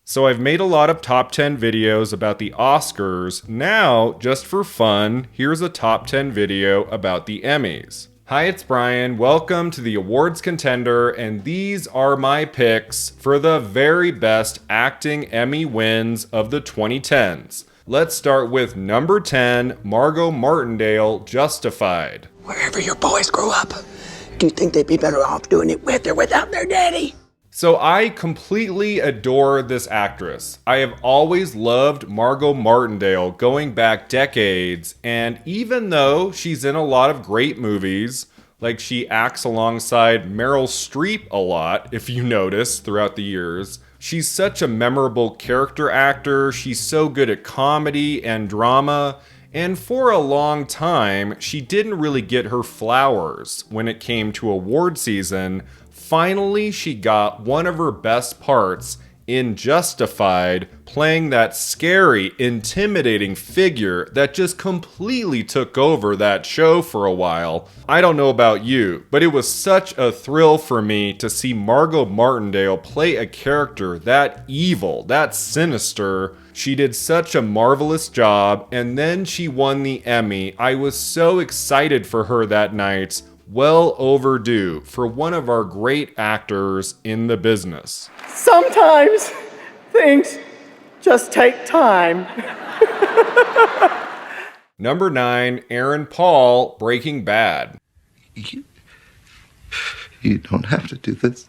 So I've made a lot of top 10 videos about the Oscars. Now, just for fun, here's a top 10 video about the Emmys. Hi, it's Brian. Welcome to the Awards Contender, and these are my picks for the very best acting Emmy wins of the 2010s. Let's start with number 10, Margot Martindale, Justified. Wherever your boys grow up, do you think they'd be better off doing it with or without their daddy? So I completely adore this actress. I have always loved Margot Martindale going back decades, and even though she's in a lot of great movies, like she acts alongside Meryl Streep a lot, if you notice, throughout the years, she's such a memorable character actor. She's so good at comedy and drama, and for a long time, she didn't really get her flowers when it came to award season. Finally, she got one of her best parts in Justified, playing that scary, intimidating figure that just completely took over that show for a while. I don't know about you, but it was such a thrill for me to see Margot Martindale play a character that evil, that sinister. She did such a marvelous job, and then she won the Emmy. I was so excited for her that night. Well overdue for one of our great actors in the business. Sometimes things just take time. Number 9, Aaron Paul, Breaking Bad. You don't have to do this.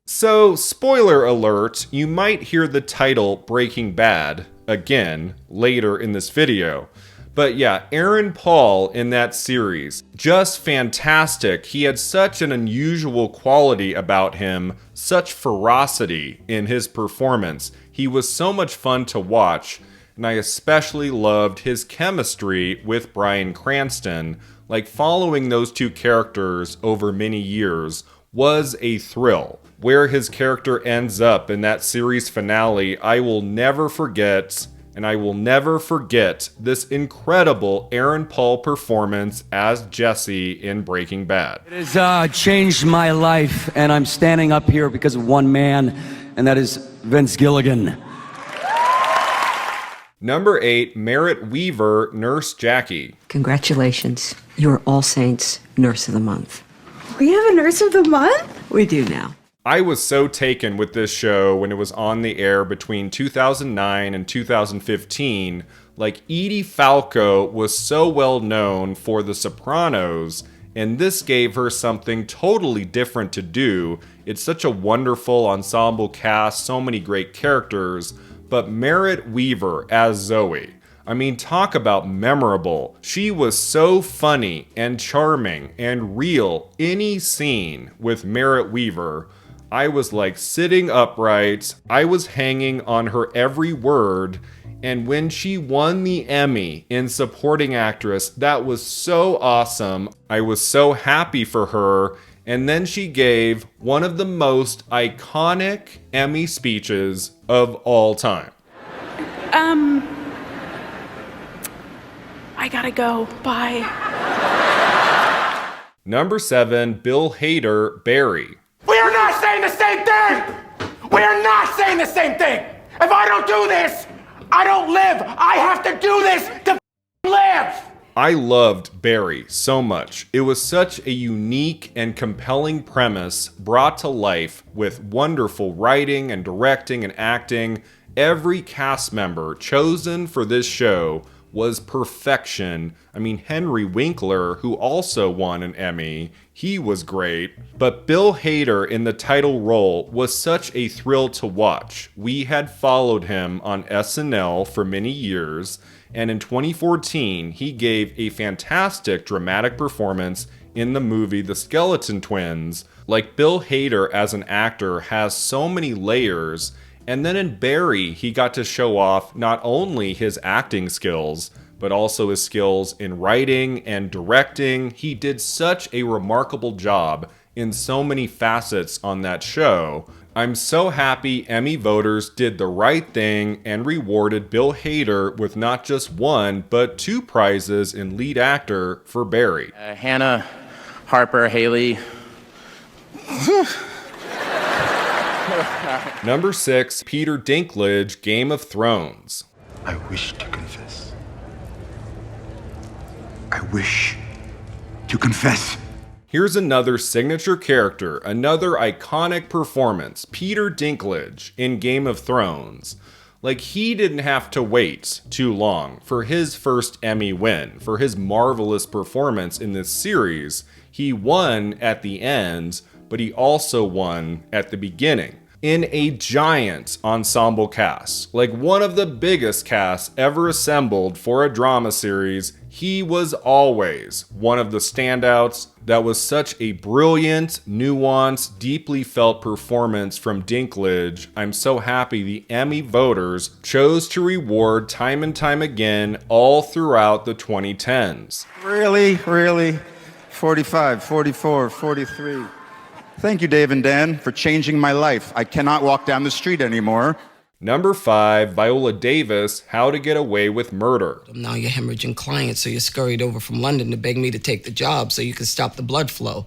So, spoiler alert, you might hear the title Breaking Bad again later in this video. But yeah, Aaron Paul in that series, just fantastic. He had such an unusual quality about him, such ferocity in his performance. He was so much fun to watch, and I especially loved his chemistry with Bryan Cranston. Like, following those two characters over many years was a thrill. Where his character ends up in that series finale, I will never forget. And I will never forget this incredible Aaron Paul performance as Jesse in Breaking Bad. It has changed my life, and I'm standing up here because of one man, and that is Vince Gilligan. Number 8, Merritt Wever, Nurse Jackie. Congratulations. You're All Saints Nurse of the Month. We have a Nurse of the Month? We do now. I was so taken with this show when it was on the air between 2009 and 2015. Like, Edie Falco was so well known for The Sopranos, and this gave her something totally different to do. It's such a wonderful ensemble cast, so many great characters, but Merritt Wever as Zoe. I mean, talk about memorable. She was so funny and charming and real. Any scene with Merritt Wever, I was like sitting upright. I was hanging on her every word. And when she won the Emmy in supporting actress, that was so awesome. I was so happy for her. And then she gave one of the most iconic Emmy speeches of all time. I gotta go. Bye. Number 7, Bill Hader, Barry. We are not saying the same thing! We are not saying the same thing! If I don't do this, I don't live! I have to do this to live! I loved Barry so much. It was such a unique and compelling premise brought to life with wonderful writing and directing and acting. Every cast member chosen for this show was perfection. I mean, Henry Winkler, who also won an Emmy, he was great. But Bill Hader in the title role was such a thrill to watch. We had followed him on SNL for many years, and in 2014, he gave a fantastic dramatic performance in the movie The Skeleton Twins. Like, Bill Hader as an actor has so many layers. And then in Barry, he got to show off not only his acting skills, but also his skills in writing and directing. He did such a remarkable job in so many facets on that show. I'm so happy Emmy voters did the right thing and rewarded Bill Hader with not just one, but 2 prizes in lead actor for Barry. Hannah, Harper, Haley. Number 6, Peter Dinklage, Game of Thrones. I wish to confess. I wish to confess. Here's another signature character, another iconic performance, Peter Dinklage in Game of Thrones. Like, he didn't have to wait too long for his first Emmy win, for his marvelous performance in this series. He won at the end, but he also won at the beginning. In a giant ensemble cast, like one of the biggest casts ever assembled for a drama series, he was always one of the standouts. That was such a brilliant, nuanced, deeply felt performance from Dinklage. I'm so happy the Emmy voters chose to reward time and time again all throughout the 2010s. Really? 45, 44, 43. Thank you, Dave and Dan, for changing my life. I cannot walk down the street anymore. Number 5, Viola Davis, How to Get Away with Murder. Now you're hemorrhaging clients, so you scurried over from London to beg me to take the job so you can stop the blood flow.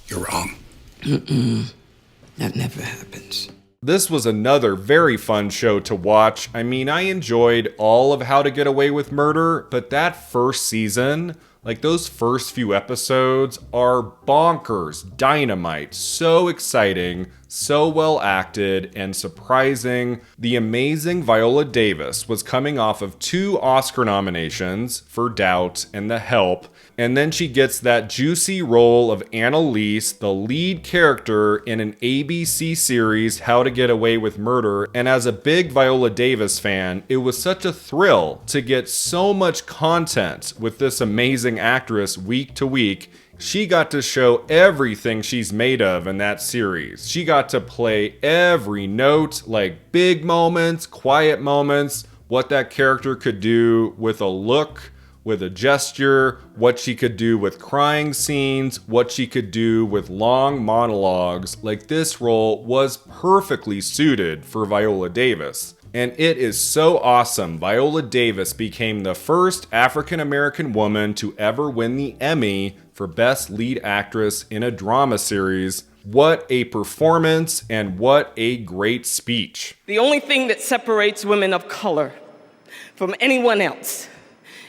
You're wrong. That never happens. This was another very fun show to watch. I mean, I enjoyed all of How to Get Away with Murder, but that first season, like those first few episodes, are bonkers, dynamite, so exciting, so well acted, and surprising. The amazing Viola Davis was coming off of 2 Oscar nominations for Doubt and The Help, and then she gets that juicy role of Annalise, the lead character in an ABC series, How to Get Away with Murder. And as a big Viola Davis fan, it was such a thrill to get so much content with this amazing actress week to week. She got to show everything she's made of in that series. She got to play every note, like big moments, quiet moments, what that character could do with a look, with a gesture, what she could do with crying scenes, what she could do with long monologues. Like, this role was perfectly suited for Viola Davis. And it is so awesome. Viola Davis became the first African-American woman to ever win the Emmy for Best Lead Actress in a Drama Series. What a performance and what a great speech. The only thing that separates women of color from anyone else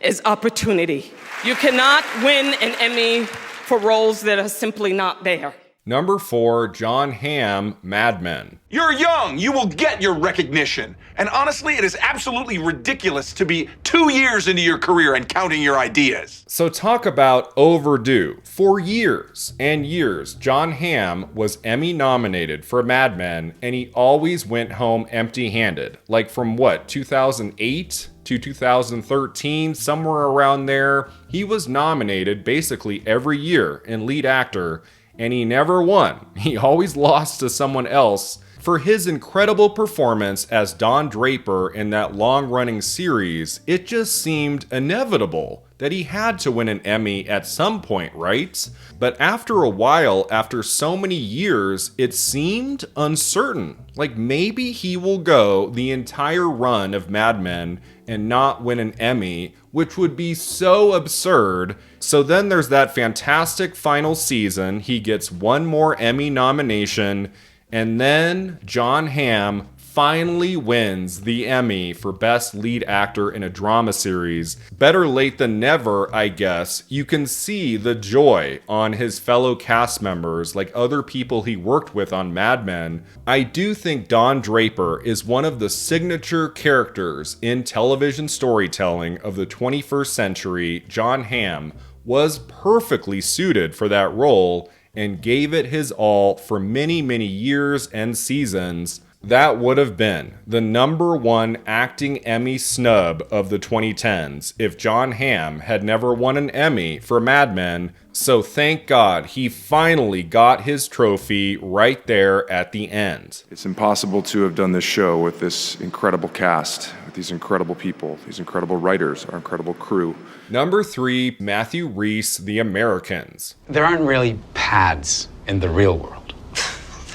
is opportunity. You cannot win an Emmy for roles that are simply not there. Number 4, Jon Hamm, Mad Men. You're young. You will get your recognition. And honestly, it is absolutely ridiculous to be 2 years into your career and counting your ideas. So talk about overdue. For years and years, Jon Hamm was Emmy nominated for Mad Men, and he always went home empty-handed. Like from what, 2008 to 2013, somewhere around there. He was nominated basically every year in lead actor, and he never won. He always lost to someone else. For his incredible performance as Don Draper in that long-running series, it just seemed inevitable that he had to win an Emmy at some point, right? But after a while, after so many years, it seemed uncertain. Like maybe he will go the entire run of Mad Men and not win an Emmy, which would be so absurd. So then there's that fantastic final season. He gets one more Emmy nomination, and then Jon Hamm finally wins the Emmy for Best Lead Actor in a Drama Series. Better late than never, I guess. You can see the joy on his fellow cast members, like other people he worked with on Mad Men. I do think Don Draper is one of the signature characters in television storytelling of the 21st century. Jon Hamm was perfectly suited for that role and gave it his all for many, many years and seasons. That would have been the number 1 acting Emmy snub of the 2010s if Jon Hamm had never won an Emmy for Mad Men. So thank God he finally got his trophy right there at the end. It's impossible to have done this show with this incredible cast, with these incredible people, these incredible writers, our incredible crew. Number 3, Matthew Rhys, The Americans. There aren't really pads in the real world.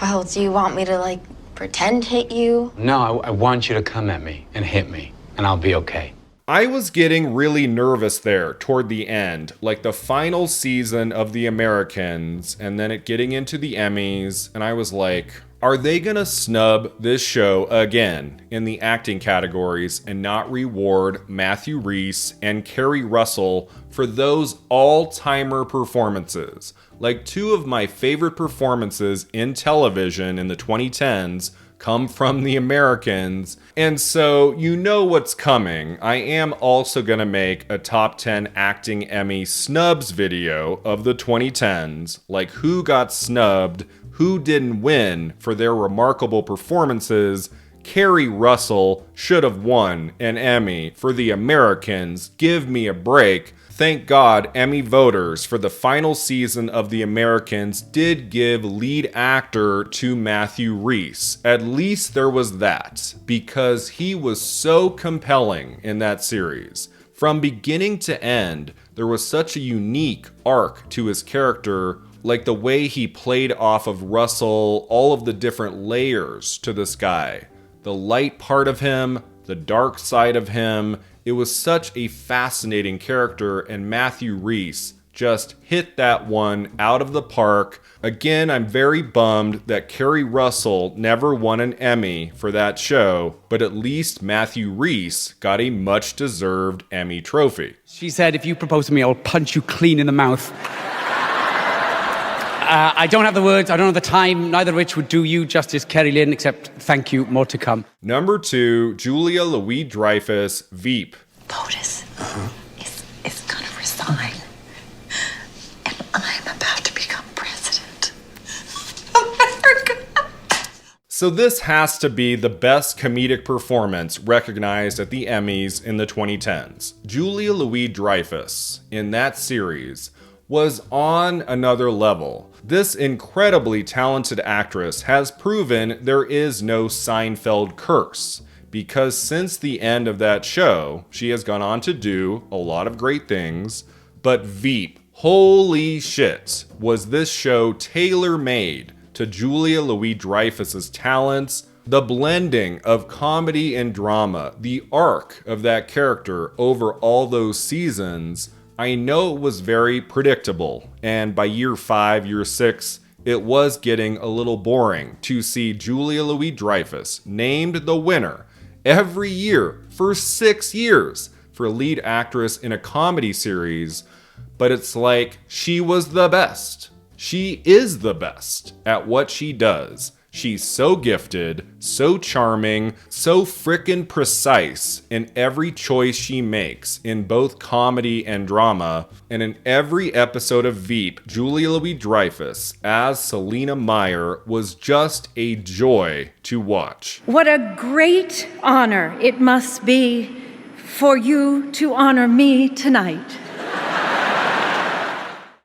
Well, do you want me to, pretend hit you? No, I want you to come at me and hit me, and I'll be okay. I was getting really nervous there toward the end, like the final season of The Americans, and then it getting into the Emmys, and I was like, Are they gonna snub this show again in the acting categories and not reward Matthew Rhys and Kerry Russell for those all-timer performances? Like, two of my favorite performances in television in the 2010s come from the Americans, and so you know what's coming. I am also gonna make a top 10 acting Emmy snubs video of the 2010s, like who got snubbed, who didn't win for their remarkable performances. Kerry Russell should have won an Emmy for the Americans. Give me a break. Thank God Emmy voters for the final season of The Americans did give lead actor to Matthew Rhys. At least there was that, because he was so compelling in that series. From beginning to end, there was such a unique arc to his character, like the way he played off of Russell, all of the different layers to this guy. The light part of him, the dark side of him. It was such a fascinating character, and Matthew Rhys just hit that one out of the park. Again, I'm very bummed that Kerry Russell never won an Emmy for that show, but at least Matthew Rhys got a much-deserved Emmy trophy. She said, if you propose to me, I'll punch you clean in the mouth. I don't have the words, I don't have the time, neither of which would do you justice, Kerry Lynn, except thank you, more to come. Number 2, Julia Louis-Dreyfus, Veep. POTUS is gonna resign, and I'm about to become president of America. So this has to be the best comedic performance recognized at the Emmys in the 2010s. Julia Louis-Dreyfus, in that series, was on another level. This incredibly talented actress has proven there is no Seinfeld curse, because since the end of that show, she has gone on to do a lot of great things. But Veep, holy shit, was this show tailor-made to Julia Louis-Dreyfus's talents, the blending of comedy and drama, the arc of that character over all those seasons. I know it was very predictable, and by year 5, year 6, it was getting a little boring to see Julia Louis-Dreyfus named the winner every year for 6 years for lead actress in a comedy series, but it's like she was the best. She is the best at what she does. She's so gifted, so charming, so frickin' precise in every choice she makes in both comedy and drama. And in every episode of Veep, Julia Louis-Dreyfus as Selena Meyer was just a joy to watch. What a great honor it must be for you to honor me tonight.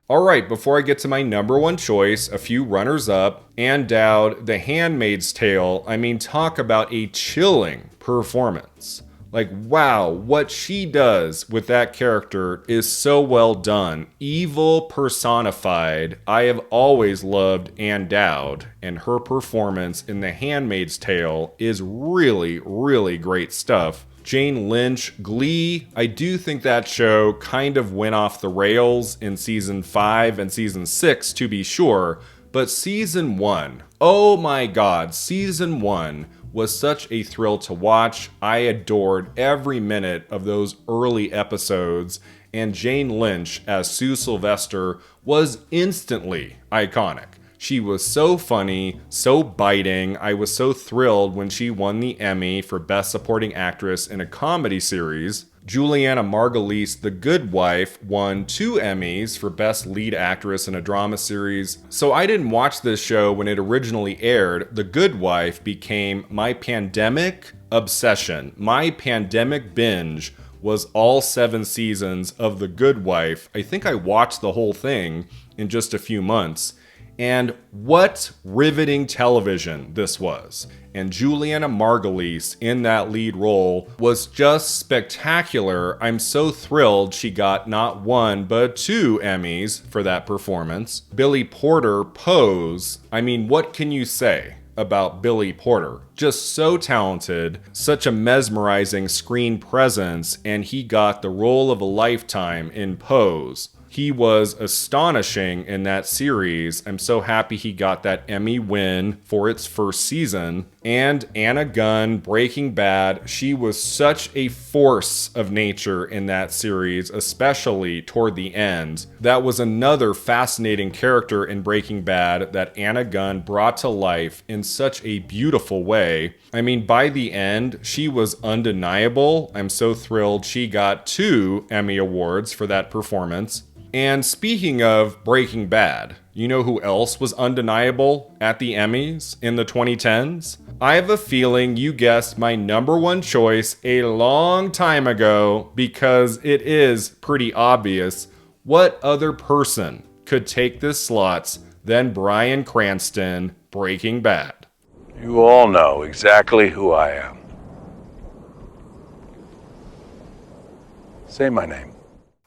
Alright, before I get to my number 1 choice, a few runners-up. Ann Dowd, The Handmaid's Tale. I mean, talk about a chilling performance. Like, wow, what she does with that character is so well done. Evil personified. I have always loved Ann Dowd, and her performance in The Handmaid's Tale is really, really great stuff. Jane Lynch, Glee. I do think that show kind of went off the rails in season 5 and season 6, to be sure, but season 1, oh my god, season 1 was such a thrill to watch. I adored every minute of those early episodes, and Jane Lynch as Sue Sylvester was instantly iconic. She was so funny, so biting. I was so thrilled when she won the Emmy for Best Supporting Actress in a Comedy Series. Juliana Margulies, The Good Wife, won 2 Emmys for Best Lead Actress in a Drama Series. So I didn't watch this show when it originally aired. The Good Wife became my pandemic obsession. My pandemic binge was all 7 seasons of The Good Wife. I think I watched the whole thing in just a few months. And what riveting television this was. And Juliana Margulies in that lead role was just spectacular. I'm so thrilled she got not 1, but 2 Emmys for that performance. Billy Porter, Pose. I mean, what can you say about Billy Porter? Just so talented, such a mesmerizing screen presence, and he got the role of a lifetime in Pose. He was astonishing in that series. I'm so happy he got that Emmy win for its first season. And Anna Gunn, Breaking Bad, she was such a force of nature in that series, especially toward the end. That was another fascinating character in Breaking Bad that Anna Gunn brought to life in such a beautiful way. I mean, by the end, she was undeniable. I'm so thrilled she got 2 Emmy Awards for that performance. And speaking of Breaking Bad, you know who else was undeniable at the Emmys in the 2010s? I have a feeling you guessed my number one choice a long time ago because it is pretty obvious. What other person could take this slots than Bryan Cranston, Breaking Bad? You all know exactly who I am. Say my name.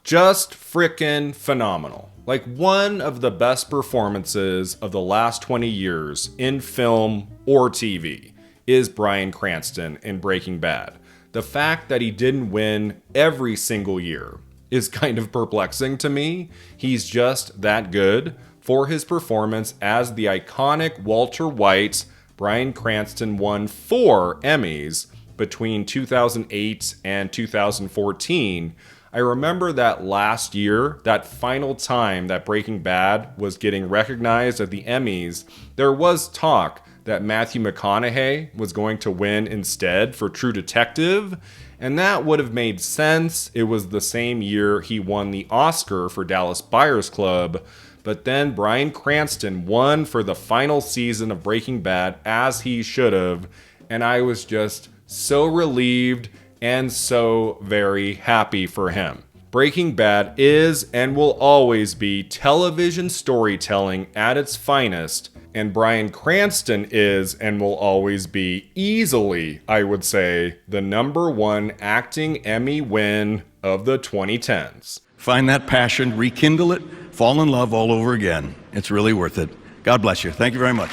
Just frickin' phenomenal. Like one of the best performances of the last 20 years in film or TV is Bryan Cranston in Breaking Bad. The fact that he didn't win every single year is kind of perplexing to me. He's just that good. For his performance as the iconic Walter White, Bryan Cranston won 4 Emmys between 2008 and 2014. I remember that last year, that final time that Breaking Bad was getting recognized at the Emmys, there was talk that Matthew McConaughey was going to win instead for True Detective, and that would have made sense. It was the same year he won the Oscar for Dallas Buyers Club, but then Bryan Cranston won for the final season of Breaking Bad, as he should have, and I was just so relieved and so very happy for him. Breaking Bad is and will always be television storytelling at its finest, and Bryan Cranston is and will always be easily, I would say, the number 1 acting Emmy win of the 2010s. Find that passion, rekindle it, fall in love all over again. It's really worth it. God bless you. Thank you very much.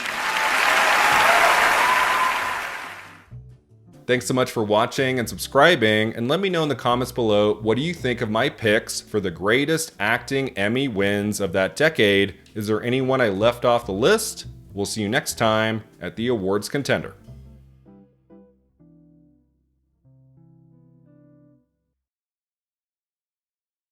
Thanks so much for watching and subscribing, and let me know in the comments below, what do you think of my picks for the greatest acting Emmy wins of that decade? Is there anyone I left off the list? We'll see you next time at the Awards Contender.